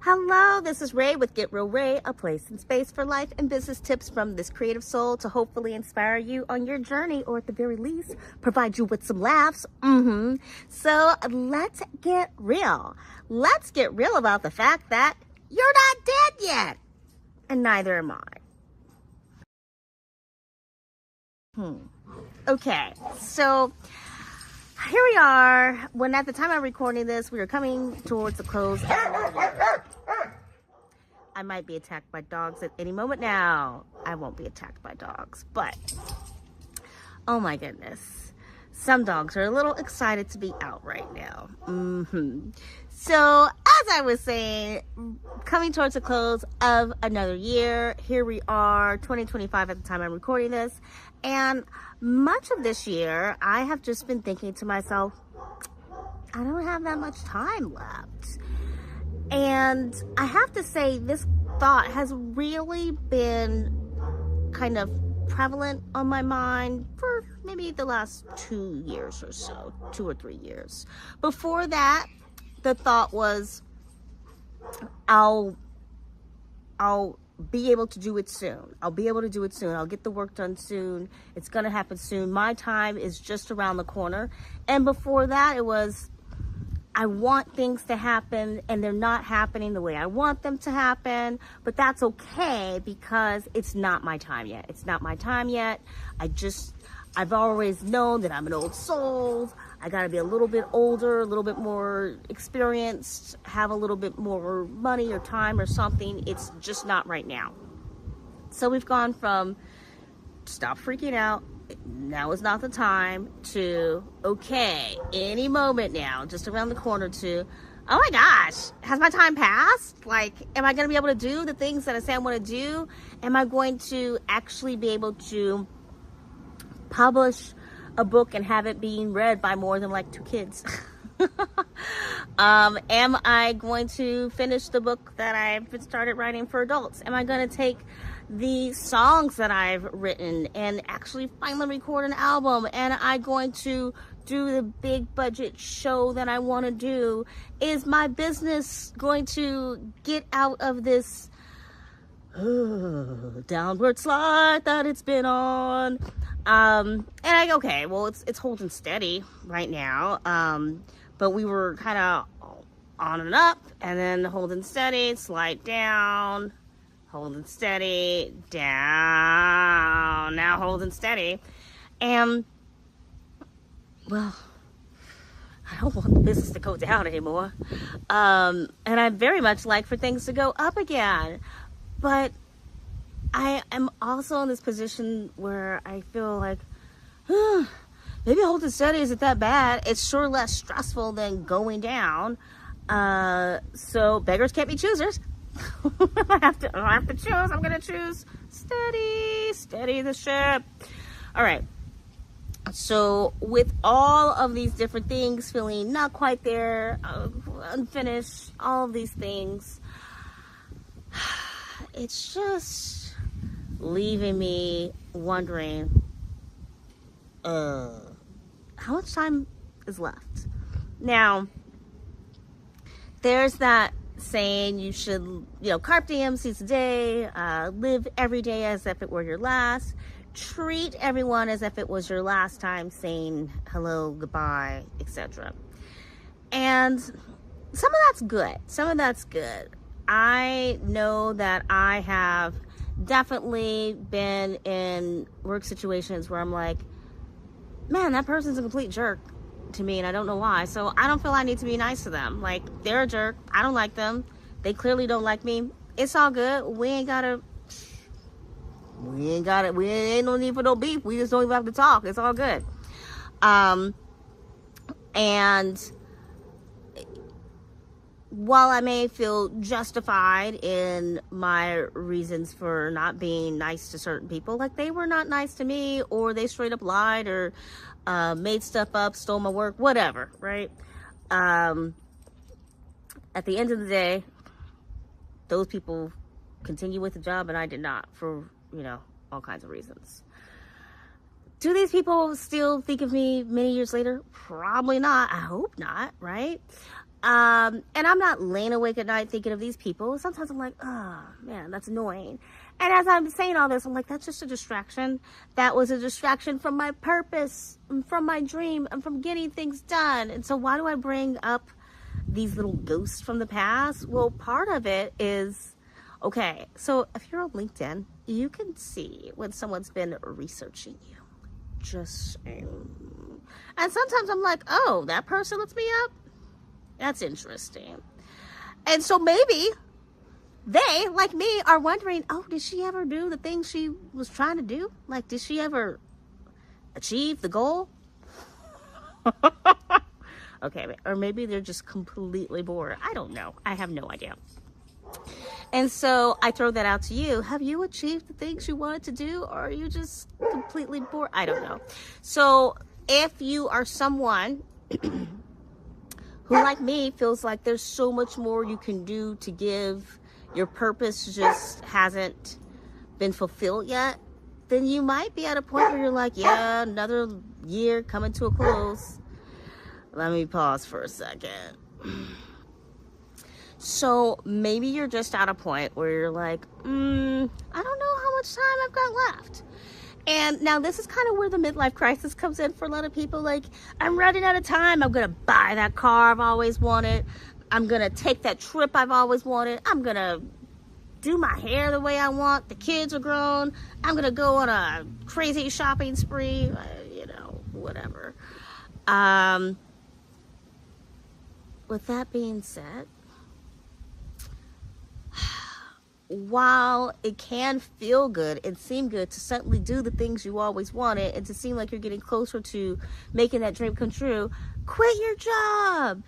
Hello, this is Ray with Get Real Ray, a place and space for life and business tips from this creative soul to hopefully inspire you on your journey, or at the very least, provide you with some laughs. So let's get real. Let's get real about the fact that you're not dead yet, and neither am I. Okay, so here we are. When at the time I'm recording this, we are coming towards the close. I might be attacked by dogs at any moment now. I won't be attacked by dogs, but oh my goodness. Some dogs are a little excited to be out right now. So, as I was saying, coming towards the close of another year, here we are, 2025 at the time I'm recording this, and much of this year, I have just been thinking to myself, I don't have that much time left. And I have to say, this thought has really been kind of prevalent on my mind for maybe the last 2 years or so, 2 or 3 years. Before that, the thought was, I'll be able to do it soon. I'll be able to do it soon. I'll get the work done soon. It's going to happen soon. My time is just around the corner. And before that, it was, I want things to happen and they're not happening the way I want them to happen, but that's okay because it's not my time yet. It's not my time yet. I've always known that I'm an old soul. I got to be a little bit older, a little bit more experienced, have a little bit more money or time or something. It's just not right now. So we've gone from stop freaking out, now is not the time, to okay, any moment now, just around the corner, to oh my gosh, has my time passed? Like, am I going to be able to do the things that I say I want to do? Am I going to actually be able to publish a book and have it being read by more than like 2 kids? Am I going to finish the book that I've started writing for adults? Am I going to take the songs that I've written and actually finally record an album? And I going to do the big budget show that I want to do? Is my business going to get out of this downward slide that it's been on? Okay, well, it's holding steady right now. But we were kind of on and up, and then holding steady, slide down, holding steady, down, now holding steady. And, well, I don't want the business to go down anymore. And I very much like for things to go up again. But I am also in this position where I feel like, maybe holding steady isn't that bad. It's sure less stressful than going down. So beggars can't be choosers. I have to choose. I'm going to choose steady the ship. All right. So with all of these different things, feeling not quite there, unfinished, all of these things, it's just leaving me wondering, how much time is left? Now, there's that saying you should, carpe diem, seize the day, live every day as if it were your last, treat everyone as if it was your last time saying hello, goodbye, etc. And some of that's good. Some of that's good. I know that I have definitely been in work situations where I'm like, man, that person's a complete jerk to me, and I don't know why. So I don't feel I need to be nice to them. Like, they're a jerk. I don't like them. They clearly don't like me. It's all good. We ain't no need for no beef. We just don't even have to talk. It's all good. And while I may feel justified in my reasons for not being nice to certain people, like they were not nice to me, or they straight up lied, or made stuff up, stole my work, whatever, right? At the end of the day, those people continue with the job and I did not, for, all kinds of reasons. Do these people still think of me many years later? Probably not. I hope not, right? And I'm not laying awake at night thinking of these people. Sometimes I'm like, oh man, that's annoying. And as I'm saying all this, I'm like, that's just a distraction. That was a distraction from my purpose, from my dream, and from getting things done. And so why do I bring up these little ghosts from the past? Well, part of it is, okay, so if you're on LinkedIn, you can see when someone's been researching you. Just saying. And sometimes I'm like, oh, that person looks me up? That's interesting. And so maybe they, like me, are wondering, oh, did she ever do the thing she was trying to do? Like, did she ever achieve the goal? Okay, or maybe they're just completely bored. I don't know. I have no idea. And so I throw that out to you. Have you achieved the things you wanted to do, or are you just completely bored? I don't know. So if you are someone who, like me, feels like there's so much more you can do to give, your purpose just hasn't been fulfilled yet, then you might be at a point where you're like, yeah, another year coming to a close. Let me pause for a second. So maybe you're just at a point where you're like, I don't know how much time I've got left. And now this is kind of where the midlife crisis comes in for a lot of people. Like, I'm running out of time. I'm going to buy that car I've always wanted. I'm going to take that trip I've always wanted. I'm going to do my hair the way I want. The kids are grown. I'm going to go on a crazy shopping spree, whatever. With that being said, while it can feel good and seem good to suddenly do the things you always wanted and to seem like you're getting closer to making that dream come true, quit your job.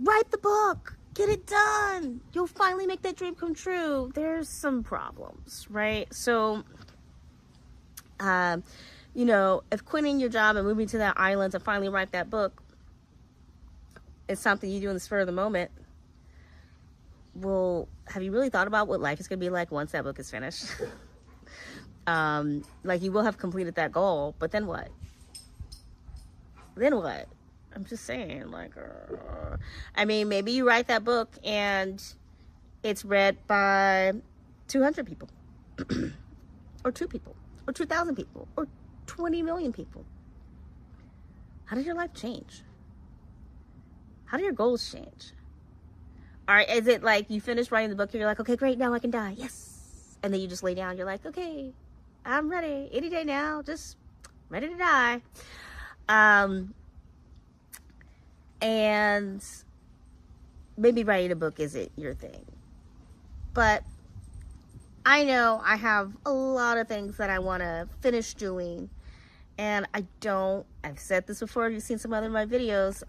Write the book. Get it done. You'll finally make that dream come true. There's some problems, right? So, if quitting your job and moving to that island to finally write that book is something you do in the spur of the moment, well, have you really thought about what life is going to be like once that book is finished? Like, you will have completed that goal, but then what? Then what? I'm just saying, maybe you write that book and it's read by 200 people, or 2 people, or 2,000 people, or 20 million people. How did your life change? How do your goals change? All right, is it like you finish writing the book and you're like, okay, great, now I can die. Yes. And then you just lay down. You're like, okay, I'm ready. Any day now, just ready to die. And maybe writing a book isn't your thing. But I know I have a lot of things that I want to finish doing. And I've said this before, you've seen some other of my videos,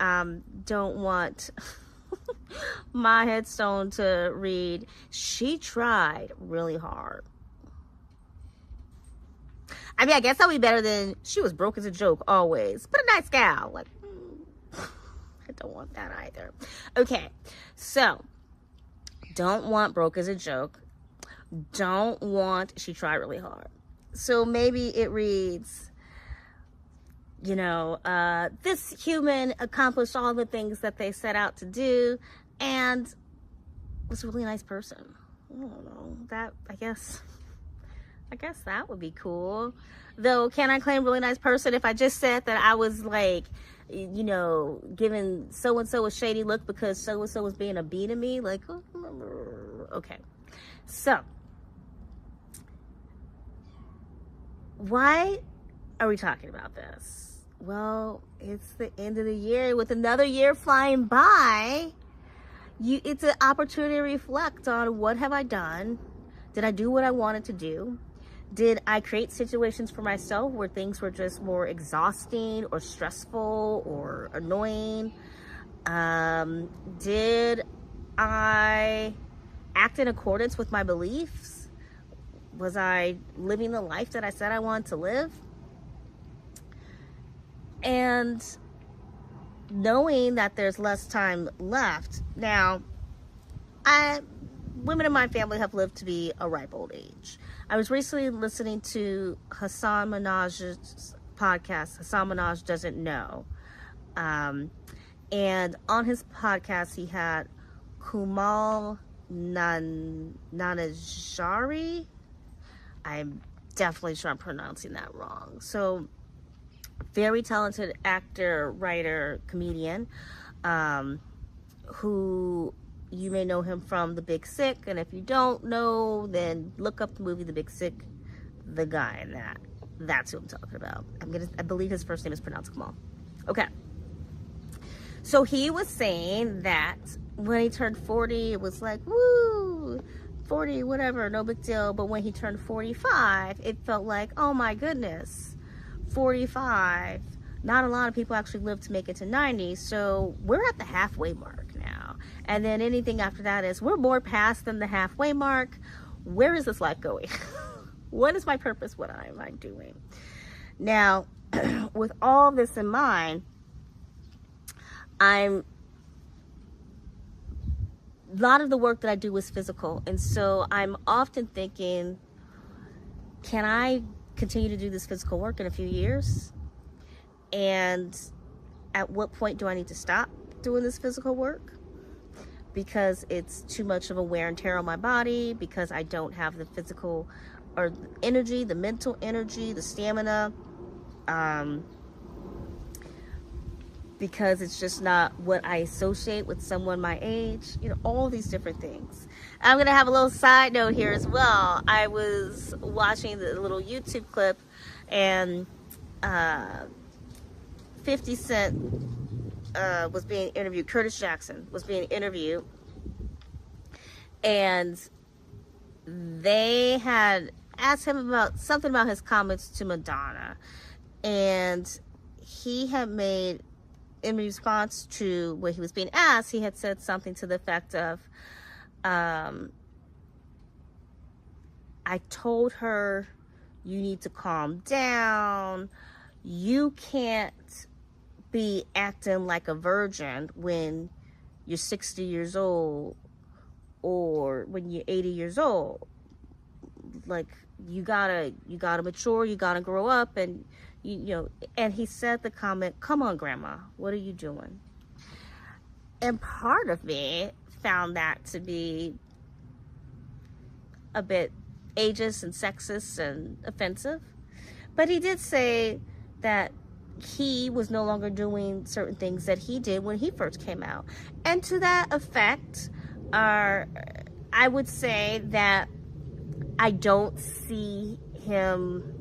don't want my headstone to read, she tried really hard. I guess that'll be better than she was broke as a joke always, but a nice gal. Like, I don't want that either. Okay, so don't want broke as a joke. Don't want she tried really hard. So maybe it reads, this human accomplished all the things that they set out to do and was a really nice person. I don't know. I guess that would be cool. Though, can I claim really nice person if I just said that I was like, giving so-and-so a shady look because so-and-so was being a bee to me? Like, okay. So, why are we talking about this? Well, it's the end of the year. With another year flying by, it's an opportunity to reflect on, what have I done? Did I do what I wanted to do? Did I create situations for myself where things were just more exhausting or stressful or annoying? Did I act in accordance with my beliefs? Was I living the life that I said I wanted to live? And knowing that there's less time left. Now, women in my family have lived to be a ripe old age. I was recently listening to Hasan Minhaj's podcast, Hasan Minhaj Doesn't Know. And on his podcast, he had Kumal Nanajari. I'm definitely sure I'm pronouncing that wrong. So, very talented actor, writer, comedian, who you may know him from The Big Sick. And if you don't know, then look up the movie The Big Sick. The guy in that. That's who I'm talking about. I believe his first name is pronounced Kamal. Okay. So he was saying that when he turned 40, it was like, woo, 40, whatever, no big deal. But when he turned 45, it felt like, oh my goodness, 45. Not a lot of people actually live to make it to 90. So we're at the halfway mark now. And then anything after that is, we're more past than the halfway mark. Where is this life going? What is my purpose? What am I doing? Now, with all this in mind, a lot of the work that I do is physical. And so I'm often thinking, can I continue to do this physical work in a few years? And at what point do I need to stop doing this physical work? Because it's too much of a wear and tear on my body, because I don't have the physical or energy, the mental energy, the stamina, because it's just not what I associate with someone my age, all these different things. I'm going to have a little side note here as well. I was watching the little YouTube clip, and 50 Cent was being interviewed. Curtis Jackson was being interviewed, and they had asked him about something about his comments to Madonna, and he had made, in response to what he was being asked, he had said something to the effect of, I told her, you need to calm down. You can't be acting like a virgin when you're 60 years old or when you're 80 years old. Like, you gotta mature, you gotta grow up, and and he said the comment, come on, grandma, what are you doing? And part of me found that to be a bit ageist and sexist and offensive. But he did say that he was no longer doing certain things that he did when he first came out. And to that effect, I would say that I don't see him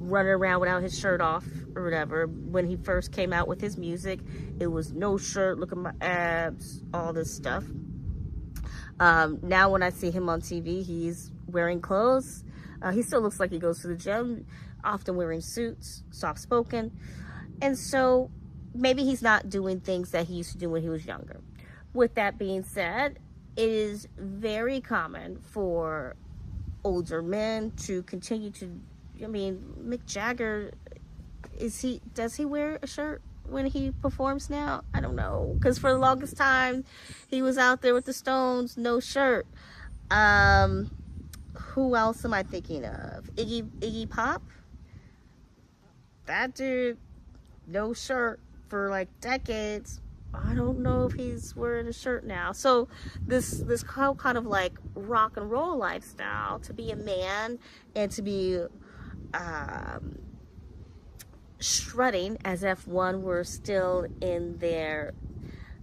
running around without his shirt off or whatever. When he first came out with his music, it was no shirt, look at my abs, all this stuff. Now when I see him on TV, he's wearing clothes. He still looks like he goes to the gym, often wearing suits, soft-spoken. And so maybe he's not doing things that he used to do when he was younger. With that being said, it is very common for older men to continue to, Mick Jagger, does he wear a shirt when he performs now? I don't know, because for the longest time he was out there with the Stones, no shirt. Who else am I thinking of? Iggy Pop, that dude, no shirt for like decades. I don't know if he's wearing a shirt now. So this kind of like rock and roll lifestyle, to be a man and to be strutting as if one were still in their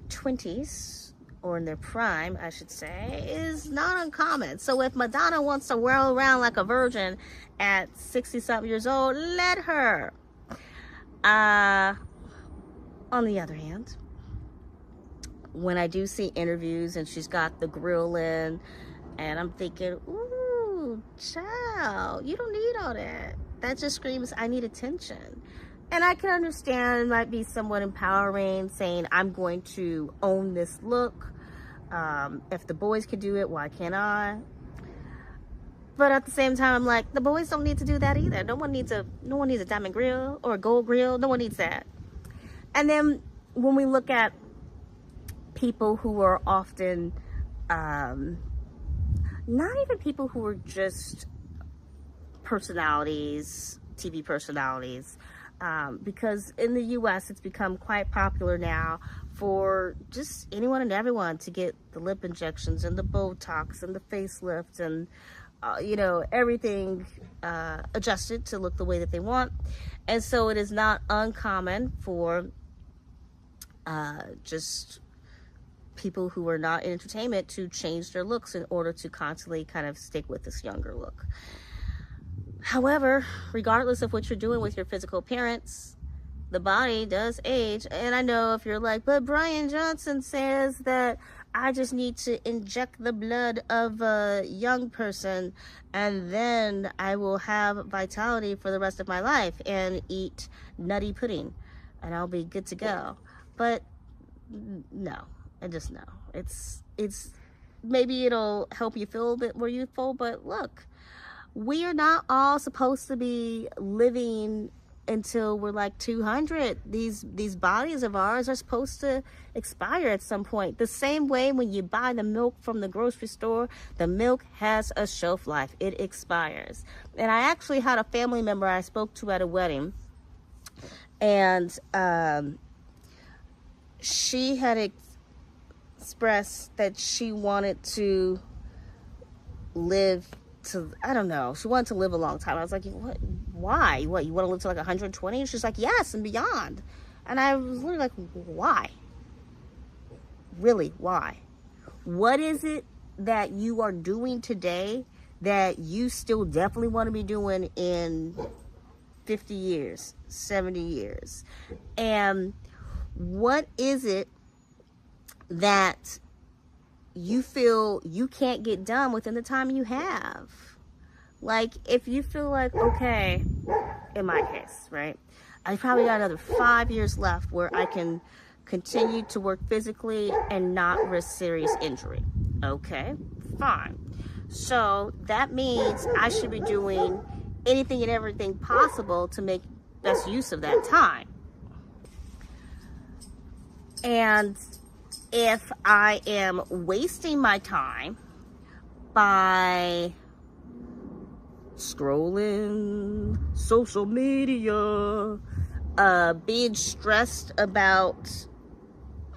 20s, or in their prime, I should say, is not uncommon. So if Madonna wants to whirl around like a virgin at 60-something years old, let her. On the other hand, when I do see interviews and she's got the grill in, and I'm thinking, ooh, child, you don't need all that. That just screams, I need attention. And I can understand it might be somewhat empowering, saying, I'm going to own this look. If the boys can do it, why can't I? But at the same time, I'm like, the boys don't need to do that either. No one needs a diamond grill or a gold grill. No one needs that. And then when we look at people who are often, not even people who are just personalities, TV personalities, because in the US it's become quite popular now for just anyone and everyone to get the lip injections and the Botox and the facelift and everything adjusted to look the way that they want. And so it is not uncommon for just people who are not in entertainment to change their looks in order to constantly kind of stick with this younger look. However, regardless of what you're doing with your physical appearance, the body does age. And I know if you're like, but Brian Johnson says that I just need to inject the blood of a young person and then I will have vitality for the rest of my life and eat nutty pudding and I'll be good to go. But no, I just know. It's maybe it'll help you feel a bit more youthful, but look, we are not all supposed to be living until we're like 200. These bodies of ours are supposed to expire at some point. The same way when you buy the milk from the grocery store, the milk has a shelf life. It expires. And I actually had a family member I spoke to at a wedding, and she had expressed that she wanted to live to, I don't know, she wanted to live a long time. I was like, what? Why? What, you want to live to like 120? And she's like, yes, and beyond. And I was literally like, why? Really, why? What is it that you are doing today that you still definitely want to be doing in 50 years, 70 years? And what is it that you feel you can't get done within the time you have? Like, if you feel like, okay, in my case, right, I probably got another 5 years left where I can continue to work physically and not risk serious injury. Okay, fine. So that means I should be doing anything and everything possible to make best use of that time. And if I am wasting my time by scrolling social media, being stressed about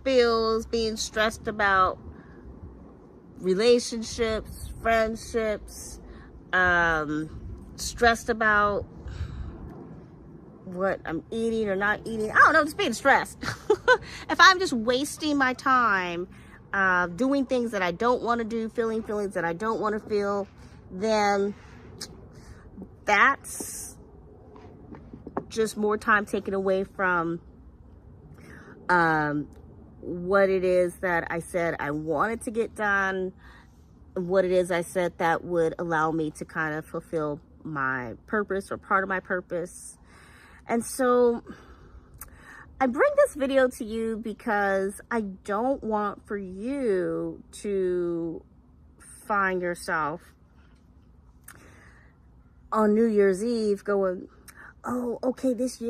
bills, being stressed about relationships, friendships, stressed about what I'm eating or not eating, I don't know, just being stressed. If I'm just wasting my time doing things that I don't want to do, feeling feelings that I don't want to feel, then that's just more time taken away from what it is that I said I wanted to get done, what it is I said that would allow me to kind of fulfill my purpose or part of my purpose. And so I bring this video to you because I don't want for you to find yourself on New Year's Eve going, oh, okay, this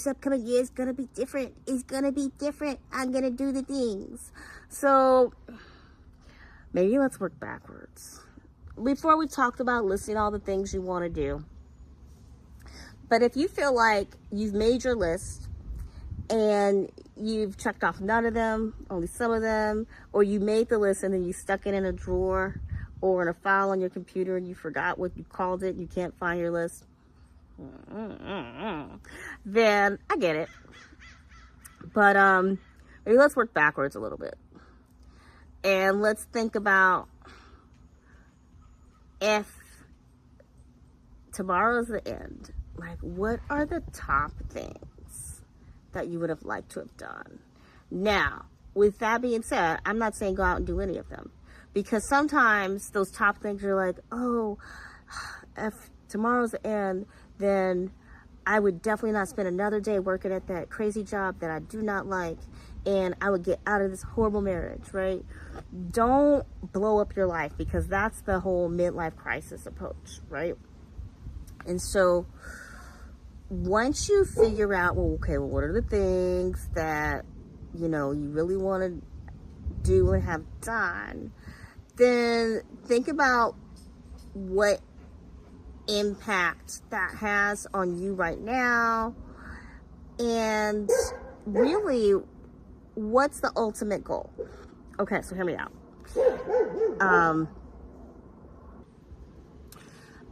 upcoming year is going to be different. It's going to be different. I'm going to do the things. So maybe let's work backwards. Before we talked about listing all the things you want to do. But if you feel like you've made your list and you've checked off none of them, only some of them, or you made the list and then you stuck it in a drawer or in a file on your computer and you forgot what you called it, you can't find your list, then I get it. But maybe let's work backwards a little bit. And let's think about if tomorrow's the end. Like, what are the top things that you would have liked to have done? Now, with that being said, I'm not saying go out and do any of them. Because sometimes those top things are like, oh, if tomorrow's the end, then I would definitely not spend another day working at that crazy job that I do not like. And I would get out of this horrible marriage, right? Don't blow up your life, because that's the whole midlife crisis approach, right? And so once you figure out, well, okay, well, what are the things that, you know, you really want to do and have done, then think about what impact that has on you right now, And really, what's the ultimate goal? Okay, so hear me out.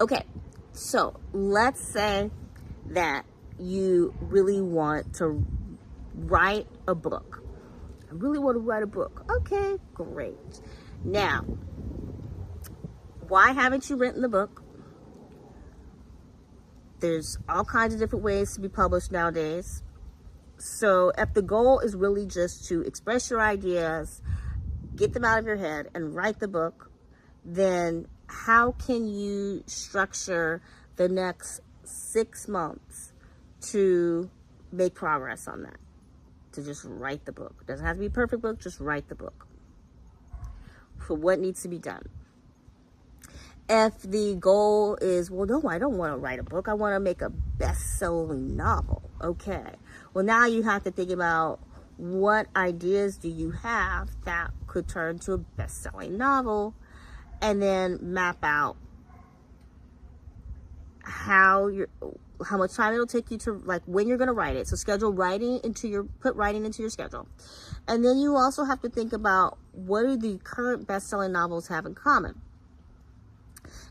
Okay, so let's say that you really want to write a book. I really want to write a book. Okay, great. Now, why haven't you written the book? There's all kinds of different ways to be published nowadays. So if the goal is really just to express your ideas, get them out of your head and write the book, then how can you structure the next 6 months to make progress on that? To just write the book. It doesn't have to be a perfect book, just write the book. For what needs to be done. If the goal is, well, no, I don't want to write a book. I want to make a best-selling novel. Okay. Well, now you have to think about what ideas do you have that could turn to a best-selling novel, and then map out how much time it'll take you to, like, when you're going to write it. So schedule writing put writing into your schedule. And then you also have to think about what do the current best-selling novels have in common.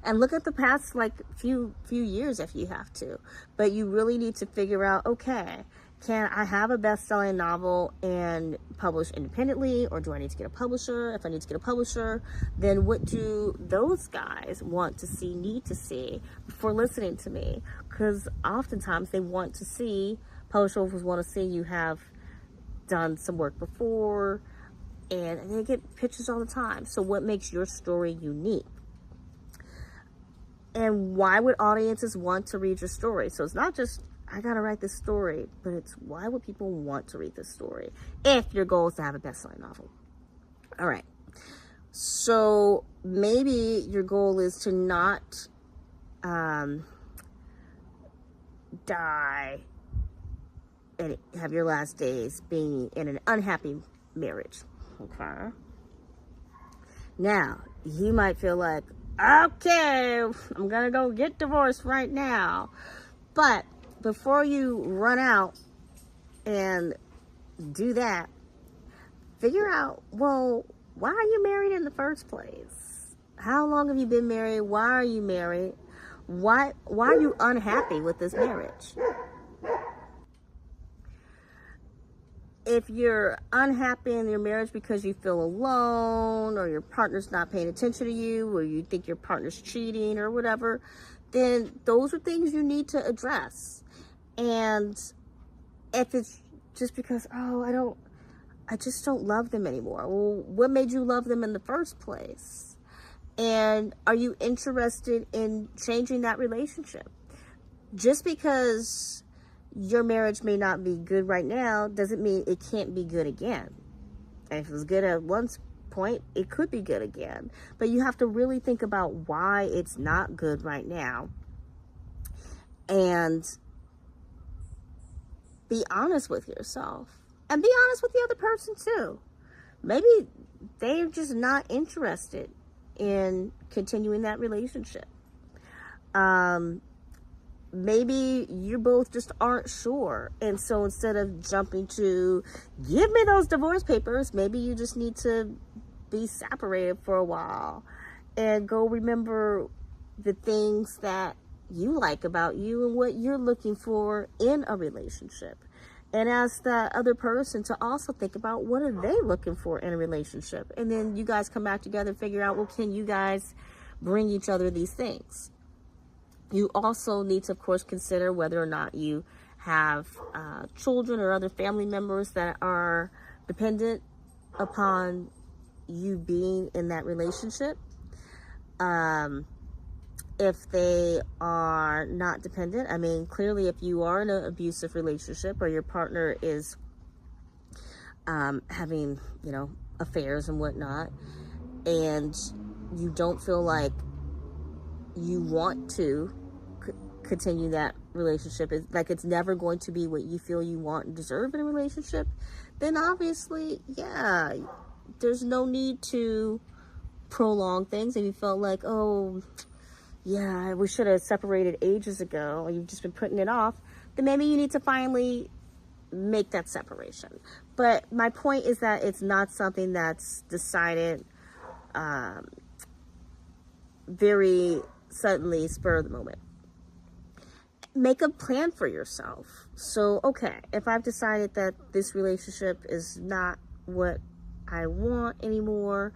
And look at the past, like, few years if you have to. But you really need to figure out, okay, can I have a best-selling novel and publish independently, or do I need to get a publisher? If I need to get a publisher, then what do those guys want to see, need to see before listening to me? Because oftentimes they want to see, publishers want to see you have done some work before, and they get pitches all the time. So what makes your story unique? And why would audiences want to read your story? So it's not just, I gotta write this story, but it's why would people want to read this story if your goal is to have a best-selling novel? All right. So maybe your goal is to not die and have your last days being in an unhappy marriage. Okay. Now, you might feel like, okay, I'm gonna go get divorced right now. But before you run out and do that, figure out, well, why are you married in the first place? How long have you been married? Why are you married? Why are you unhappy with this marriage? If you're unhappy in your marriage because you feel alone, or your partner's not paying attention to you, or you think your partner's cheating or whatever, then those are things you need to address. And if it's just because, oh, I just don't love them anymore. Well, what made you love them in the first place? And are you interested in changing that relationship? Just because your marriage may not be good right now doesn't mean it can't be good again. And if it was good at one point, it could be good again. But you have to really think about why it's not good right now. And be honest with yourself. And be honest with the other person too. Maybe they're just not interested in continuing that relationship. Maybe you both just aren't sure. And so instead of jumping to, give me those divorce papers, maybe you just need to be separated for a while and go remember the things that you like about you and what you're looking for in a relationship. And ask that other person to also think about, what are they looking for in a relationship? And then you guys come back together and figure out, well, can you guys bring each other these things? You also need to, of course, consider whether or not you have children or other family members that are dependent upon you being in that relationship. If they are not dependent, I mean, clearly if you are in an abusive relationship, or your partner is having, affairs and whatnot, and you don't feel like you want to continue that relationship, it's never going to be what you feel you want and deserve in a relationship, then obviously, yeah, there's no need to prolong things. If you felt like, oh, yeah, we should have separated ages ago, or you've just been putting it off, then maybe you need to finally make that separation. But my point is that it's not something that's decided very suddenly, spur of the moment. Make a plan for yourself. So, okay, if I've decided that this relationship is not what I want anymore,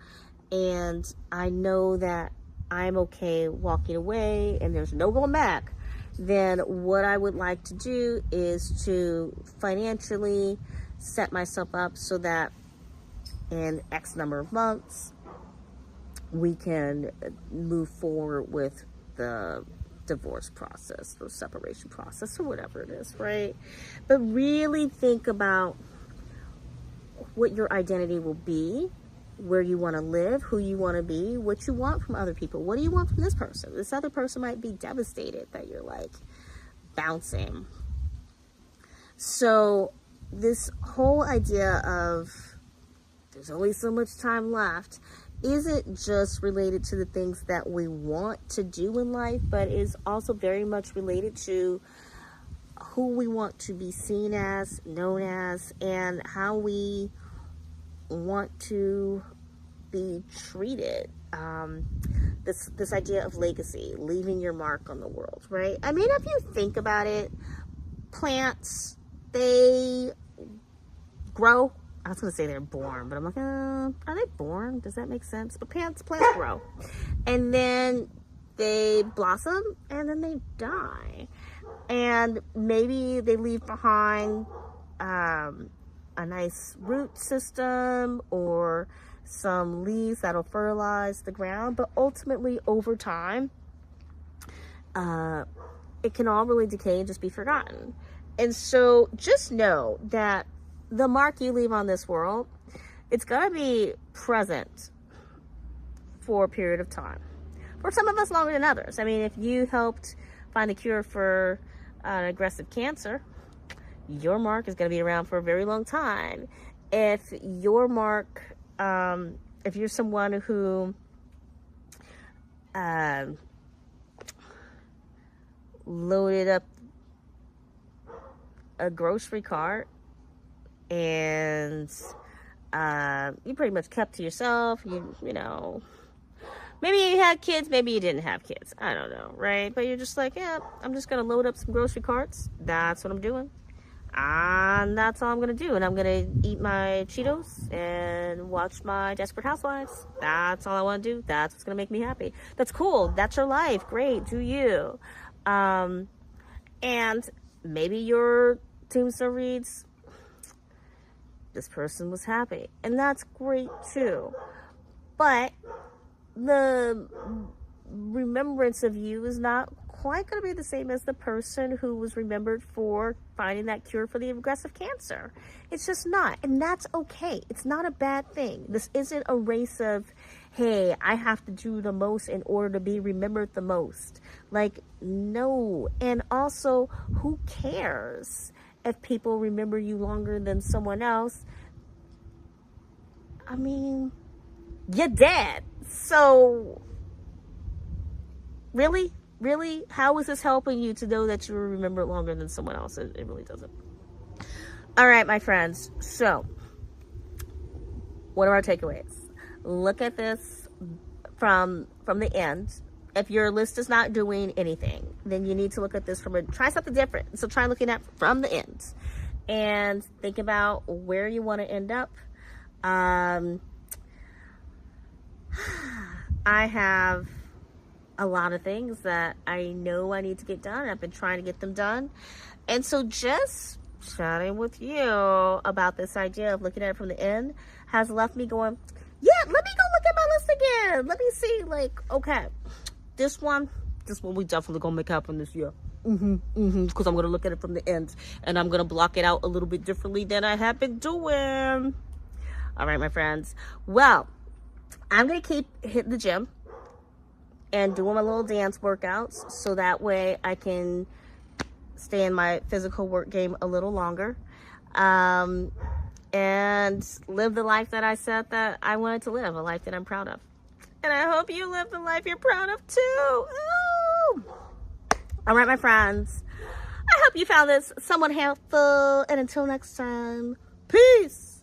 and I know that I'm okay walking away and there's no going back, then what I would like to do is to financially set myself up so that in X number of months, we can move forward with the divorce process, the separation process, or whatever it is, right? But really think about what your identity will be, where you want to live, who you want to be, what you want from other people. What do you want from this person? This other person might be devastated that you're like bouncing. So this whole idea of there's only so much time left isn't just related to the things that we want to do in life, but is also very much related to who we want to be seen as, known as, and how we want to be treated. This idea of legacy, leaving your mark on the world, right? I mean, if you think about it, plants, they grow. I was going to say they're born, but I'm like, are they born? Does that make sense? But plants grow. And then they blossom, and then they die. And maybe they leave behind a nice root system or some leaves that'll fertilize the ground. But ultimately, over time, it can all really decay and just be forgotten. And so just know that the mark you leave on this world, it's going to be present for a period of time. For some of us, longer than others. I mean, if you helped find a cure for an aggressive cancer, your mark is going to be around for a very long time. If your mark, if you're someone who loaded up a grocery cart and you pretty much kept to yourself, you know, maybe you had kids, maybe you didn't have kids, I don't know, right? But you're just like, yeah, I'm just gonna load up some grocery carts. That's what I'm doing, and that's all I'm gonna do. And I'm gonna eat my Cheetos and watch my Desperate Housewives. That's all I want to do. That's what's gonna make me happy. That's cool. That's your life. Great, do you. And maybe your tombstone reads, this person was happy, and that's great too. But the remembrance of you is not quite going to be the same as the person who was remembered for finding that cure for the aggressive cancer. It's just not, and that's okay. It's not a bad thing. This isn't a race of, hey, I have to do the most in order to be remembered the most. Like, no. And also, who cares if people remember you longer than someone else? I mean, you're dead. So, really? How is this helping you to know that you were remembered longer than someone else? It really doesn't. All right, my friends. So, what are our takeaways? Look at this from the end. If your list is not doing anything, then you need to look at this try something different. So try looking at from the end and think about where you want to end up. I have a lot of things that I know I need to get done. I've been trying to get them done. And so just chatting with you about this idea of looking at it from the end has left me going, yeah, let me go look at my list again. Let me see, like, okay, this one we definitely gonna make happen this year. Because I'm gonna look at it from the end, and I'm gonna block it out a little bit differently than I have been doing. All right, my friends. Well, I'm gonna keep hitting the gym and doing my little dance workouts, so that way I can stay in my physical work game a little longer, and live the life that I said that I wanted to live, a life that I'm proud of. And I hope you live the life you're proud of too. Ooh. All right, my friends. I hope you you found this somewhat helpful. And until next time, peace.